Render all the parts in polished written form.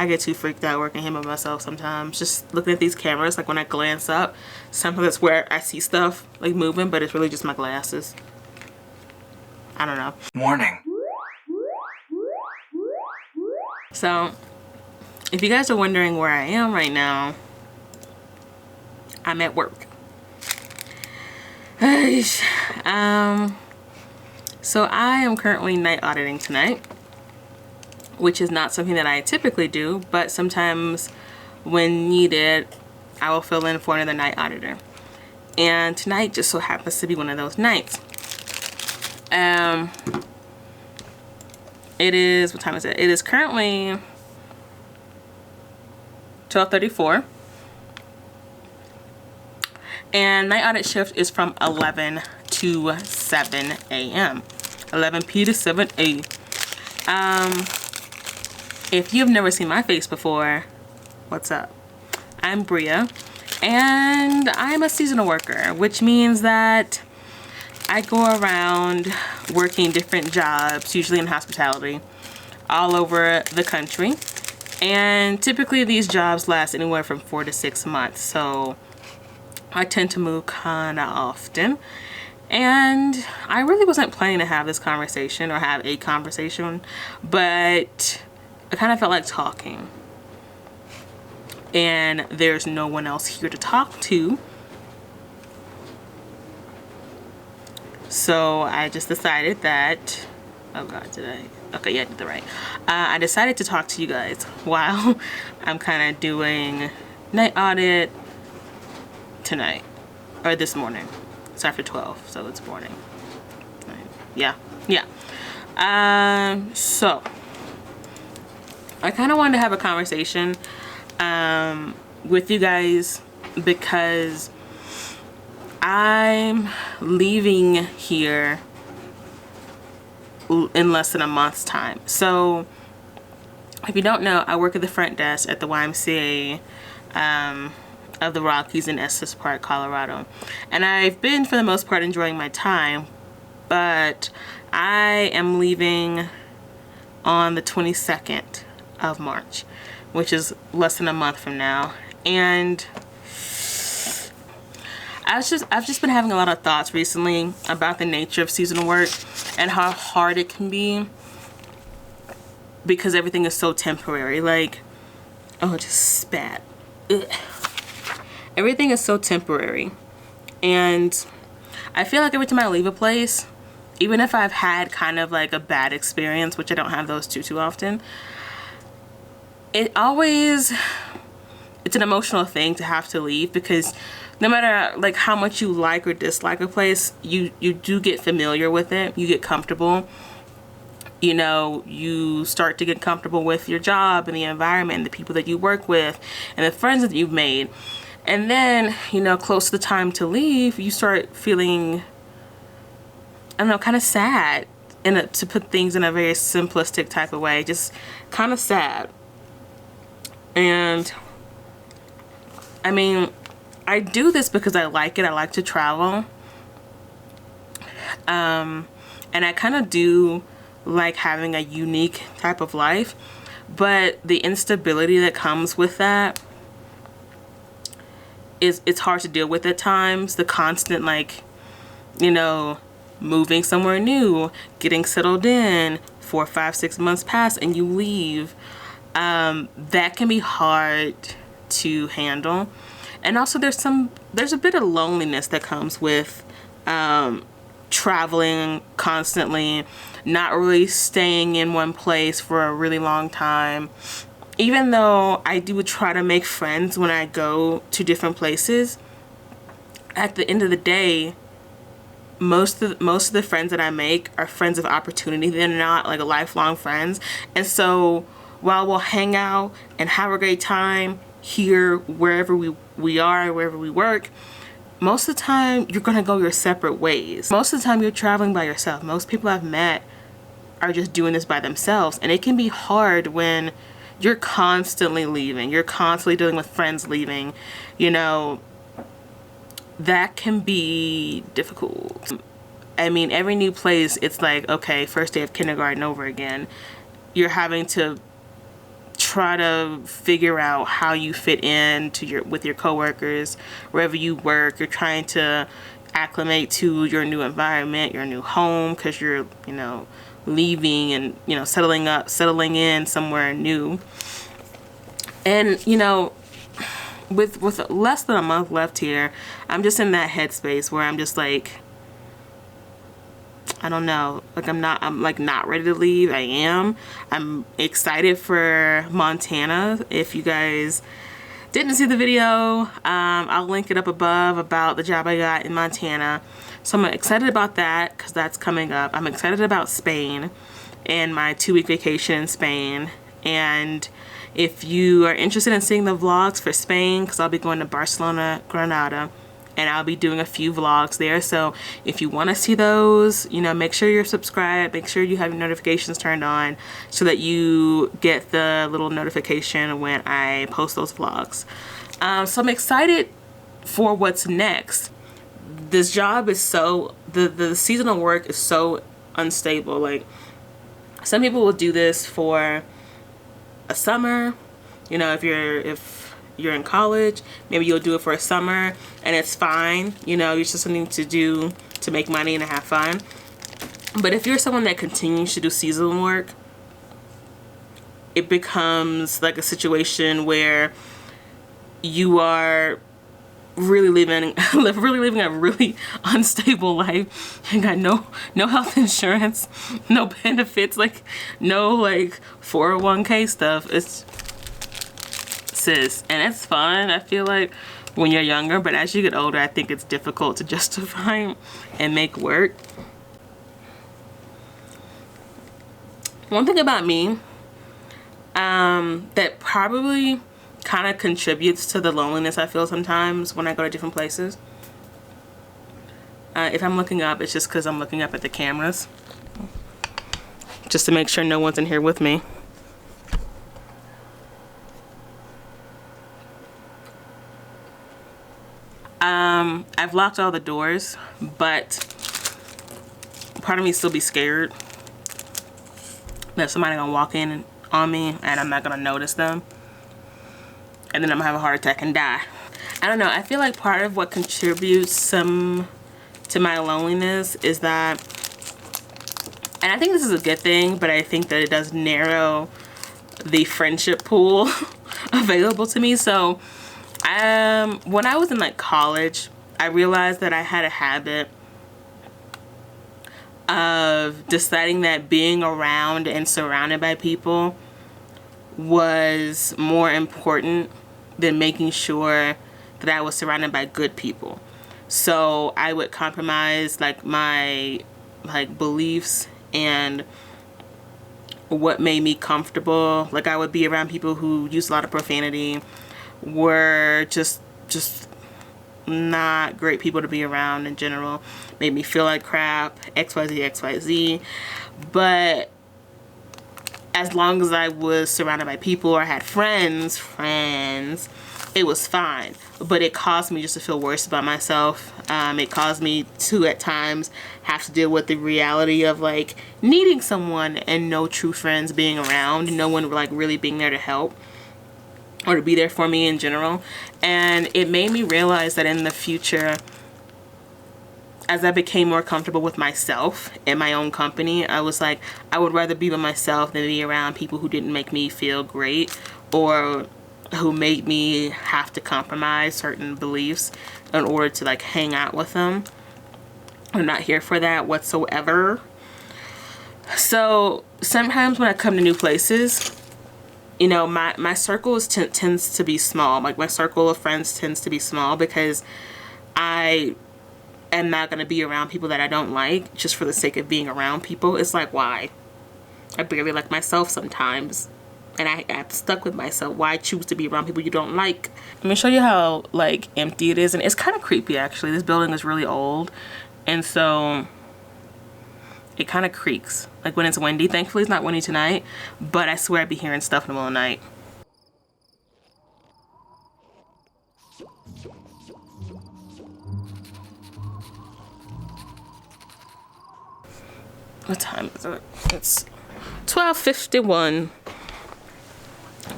I get too freaked out working here by myself sometimes. Just looking at these cameras, like when I glance up, sometimes that's where I see stuff like moving, but it's really just my glasses. I don't know. Warning. So, if you guys are wondering where I am right now, I'm at work. So I am currently night auditing tonight, which is not something that I typically do, but sometimes when needed, I will fill in for another night auditor. And tonight just so happens to be one of those nights. It is, what time is it? It is currently 12:34. And night audit shift is from 11 to 7 a.m. 11 p to 7 a. If you've never seen my face before, what's up? I'm Bria, and I'm a seasonal worker, which means that I go around working different jobs, usually in hospitality, all over the country. And typically these jobs last anywhere from 4 to 6 months. So I tend to move kind of often. And I really wasn't planning to have this conversation or have a conversation, but I kind of felt like talking. And there's no one else here to talk to. So I just decided that, oh God, did I? Okay, yeah, I did the right. I decided to talk to you guys while I'm kind of doing night audit tonight, or this morning. It's after 12, so it's morning. Yeah. So I kind of wanted to have a conversation with you guys because I'm leaving here in less than a month's time. So if you don't know, I work at the front desk at the YMCA of the Rockies in Estes Park, Colorado. And I've been, for the most part, enjoying my time, but I am leaving on the 22nd of March, which is less than a month from now. And I've just been having a lot of thoughts recently about the nature of seasonal work and how hard it can be because everything is so temporary. Like, oh, it just spat. Ugh. Everything is so temporary. And I feel like every time I leave a place, even if I've had kind of like a bad experience, which I don't have those too often, it's an emotional thing to have to leave, because no matter like how much you like or dislike a place, you do get familiar with it. You get comfortable. You know, you start to get comfortable with your job and the environment and the people that you work with and the friends that you've made. And then, you know, close to the time to leave, you start feeling, I don't know, kind of sad, to put things in a very simplistic type of way, just kind of sad. And I mean, I do this because I like it. I like to travel. And I kind of do like having a unique type of life, but the instability that comes with that it's hard to deal with at times. The constant, like, you know, moving somewhere new, getting settled in, 4, 5, 6 months pass and you leave. That can be hard to handle. And also there's a bit of loneliness that comes with traveling constantly, not really staying in one place for a really long time. Even though I do try to make friends when I go to different places, at the end of the day, most of the friends that I make are friends of opportunity. They're not like lifelong friends. And so while we'll hang out and have a great time here, wherever we are, wherever we work, most of the time you're gonna go your separate ways. Most of the time you're traveling by yourself. Most people I've met are just doing this by themselves, and it can be hard when you're constantly leaving. You're constantly dealing with friends leaving. You know, that can be difficult. I mean, every new place, it's like, okay, first day of kindergarten over again. You're having to try to figure out how you fit in to with your coworkers wherever you work. You're trying to acclimate to your new environment, your new home, because you're, you know, leaving and, you know, settling in somewhere new. And, you know, with less than a month left here, I'm just in that headspace where I'm just like, I don't know, like I'm like not ready to leave. I'm excited for Montana. If you guys didn't see the video, I'll link it up above about the job I got in Montana. So I'm excited about that because that's coming up. I'm excited about Spain and my 2-week vacation in Spain. And if you are interested in seeing the vlogs for Spain, because I'll be going to Barcelona, Granada, and I'll be doing a few vlogs there. So if you want to see those, you know, make sure you're subscribed, make sure you have your notifications turned on so that you get the little notification when I post those vlogs. So I'm excited for what's next. This job is so, the seasonal work is so unstable. Like, some people will do this for a summer, you know, if you're in college, maybe you'll do it for a summer and it's fine, you know, it's just something to do to make money and to have fun. But if you're someone that continues to do seasonal work, it becomes like a situation where you are really living a really unstable life. You got no health insurance, no benefits, like no like 401k stuff. It's sis, and it's fun, I feel like, when you're younger, but as you get older, I think it's difficult to justify and make work. One thing about me that probably kind of contributes to the loneliness I feel sometimes when I go to different places. If I'm looking up, it's just because I'm looking up at the cameras, just to make sure no one's in here with me. I've locked all the doors, but part of me still be scared that somebody gonna walk in on me and I'm not gonna notice them, and then I'm gonna have a heart attack and die. I don't know, I feel like part of what contributes to my loneliness is that, and I think this is a good thing, but I think that it does narrow the friendship pool available to me. So when I was in like college, I realized that I had a habit of deciding that being around and surrounded by people was more important than making sure that I was surrounded by good people. So I would compromise like my beliefs and what made me comfortable. Like, I would be around people who used a lot of profanity, were just not great people to be around in general, made me feel like crap, XYZ. But as long as I was surrounded by people or had friends, it was fine. But it caused me just to feel worse about myself. It caused me to, at times, have to deal with the reality of like needing someone and no true friends being around, no one like really being there to help or to be there for me in general. And it made me realize that in the future, as I became more comfortable with myself and my own company, I was like, I would rather be with myself than be around people who didn't make me feel great or who made me have to compromise certain beliefs in order to like hang out with them. I'm not here for that whatsoever. So sometimes when I come to new places, you know, my circle tends to be small. Like, my circle of friends tends to be small because I am not going to be around people that I don't like just for the sake of being around people. It's like, why? I barely like myself sometimes, and I'm stuck with myself. Why choose to be around people you don't like? Let me show you how like empty it is, and it's kind of creepy actually. This building is really old, and so it kind of creaks like when it's windy. Thankfully it's not windy tonight, but I swear I'd be hearing stuff in the middle of the night. What time is it? It's 12:51.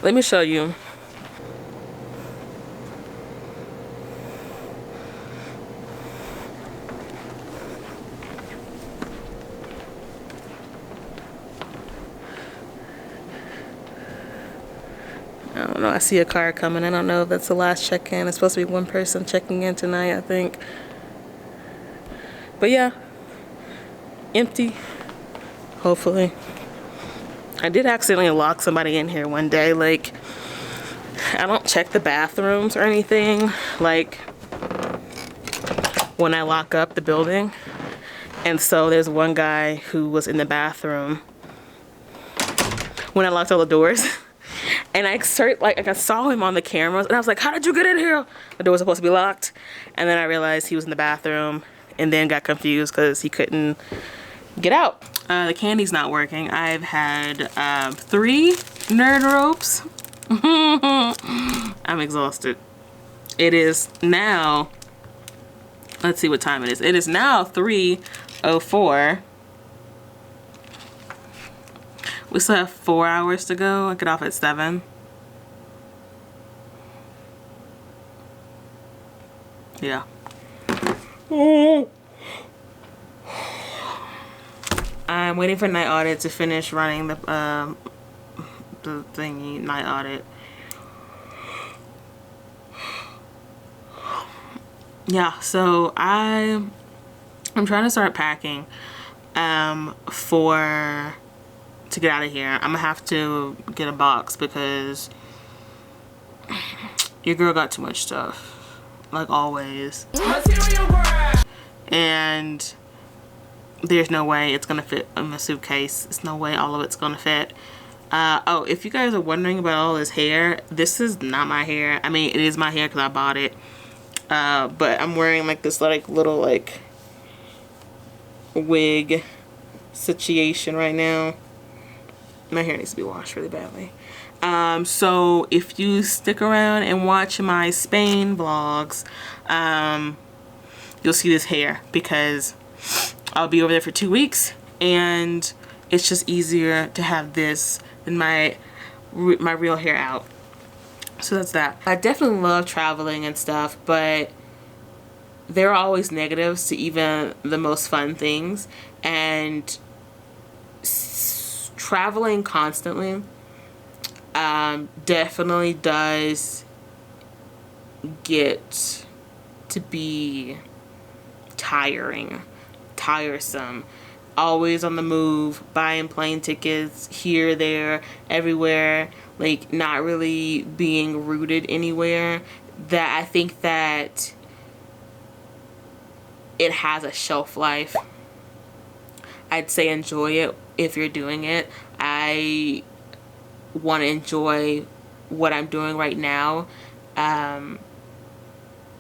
Let me show you. I don't know. I see a car coming. I don't know if that's the last check-in. It's supposed to be one person checking in tonight, I think. But yeah, empty. Hopefully. I did accidentally lock somebody in here one day. Like, I don't check the bathrooms or anything, like, when I lock up the building. And so there's one guy who was in the bathroom when I locked all the doors. And I saw him on the cameras, and I was like, how did you get in here? The door was supposed to be locked. And then I realized he was in the bathroom, and then got confused because he couldn't get out. The candy's not working. I've had 3 nerd ropes. I'm exhausted. It is now, let's see what time it is. It is now 3:04. We still have 4 hours to go. I get off at 7. Yeah. I'm waiting for Night Audit to finish running the thingy, Night Audit. Yeah, so I'm trying to start packing to get out of here. I'm gonna have to get a box because your girl got too much stuff, like always. And there's no way it's gonna fit in a suitcase. There's no way all of it's gonna fit. Oh, if you guys are wondering about all this hair, this is not my hair. I mean, it is my hair because I bought it. But I'm wearing like this like little like wig situation right now. My hair needs to be washed really badly. So if you stick around and watch my Spain vlogs, you'll see this hair because I'll be over there for 2 weeks, and it's just easier to have this than my real hair out. So that's that. I definitely love traveling and stuff, but there are always negatives to even the most fun things, and traveling constantly definitely does get to be tiresome. Always on the move, buying plane tickets here, there, everywhere, like not really being rooted anywhere. That I think that it has a shelf life. I'd say enjoy it if you're doing it. I want to enjoy what I'm doing right now, and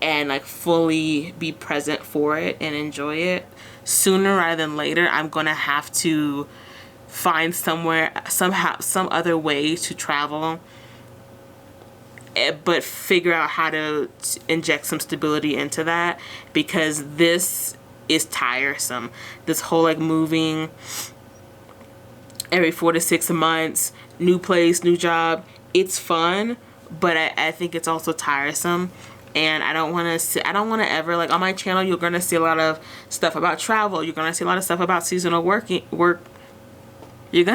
like fully be present for it and enjoy it. Sooner rather than later, I'm gonna have to find some other way to travel, but figure out how to inject some stability into that, because this is tiresome. This whole like moving every 4 to 6 months, new place, new job, it's fun, but I think it's also tiresome. And I don't want to ever, like on my channel, you're going to see a lot of stuff about travel. You're going to see a lot of stuff about seasonal work. You're going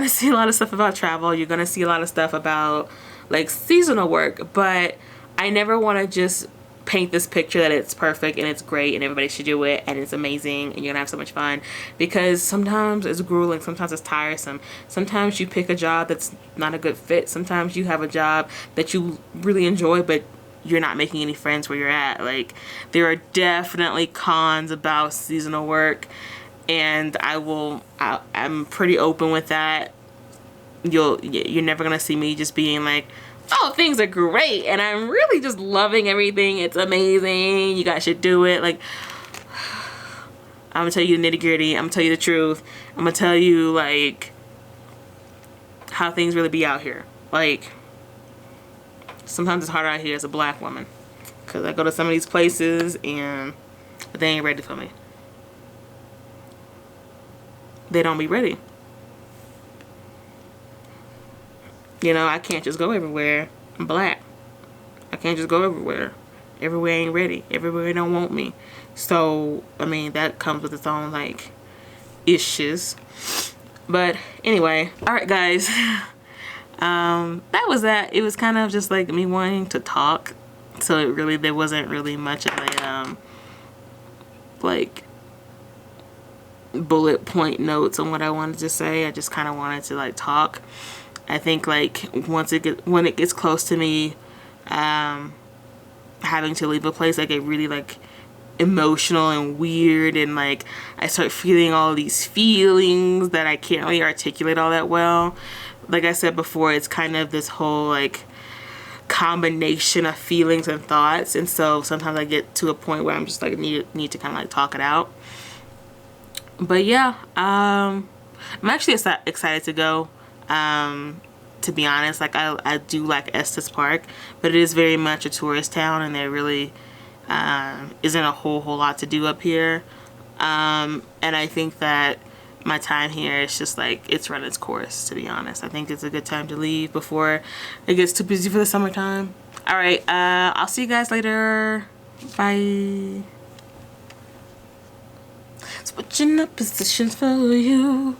to see a lot of stuff about travel. You're going to see a lot of stuff about like seasonal work. But I never want to just paint this picture that it's perfect and it's great and everybody should do it and it's amazing and you're gonna have so much fun, because sometimes it's grueling, sometimes it's tiresome, sometimes you pick a job that's not a good fit, sometimes you have a job that you really enjoy but you're not making any friends where you're at. Like, there are definitely cons about seasonal work, and I'm pretty open with that. You're never gonna see me just being like, oh, things are great and I'm really just loving everything, it's amazing, you guys should do it. Like, I'm gonna tell you the nitty-gritty, I'm gonna tell you the truth, I'm gonna tell you like how things really be out here. Like, sometimes it's hard out here as a black woman, because I go to some of these places and they ain't ready for me. They don't be ready. You know, I can't just go everywhere. I'm black. I can't just go everywhere. Everywhere ain't ready. Everywhere don't want me. So, I mean, that comes with its own, like, issues. But anyway, alright guys. That was that. It was kind of just like me wanting to talk. So there wasn't really much of a, like, bullet point notes on what I wanted to say. I just kind of wanted to, like, talk. I think, like, when it gets close to me, having to leave a place, I get really, like, emotional and weird, and, like, I start feeling all these feelings that I can't really articulate all that well. Like I said before, it's kind of this whole, like, combination of feelings and thoughts, and so sometimes I get to a point where I'm just like need to kind of like talk it out. But yeah, I'm actually excited to go. To be honest, like, I do like Estes Park, but it is very much a tourist town, and there really isn't a whole lot to do up here. And I think that my time here is just like, it's run its course, to be honest. I think it's a good time to leave before it gets too busy for the summertime. Alright, I'll see you guys later. Bye. Switching up positions for you.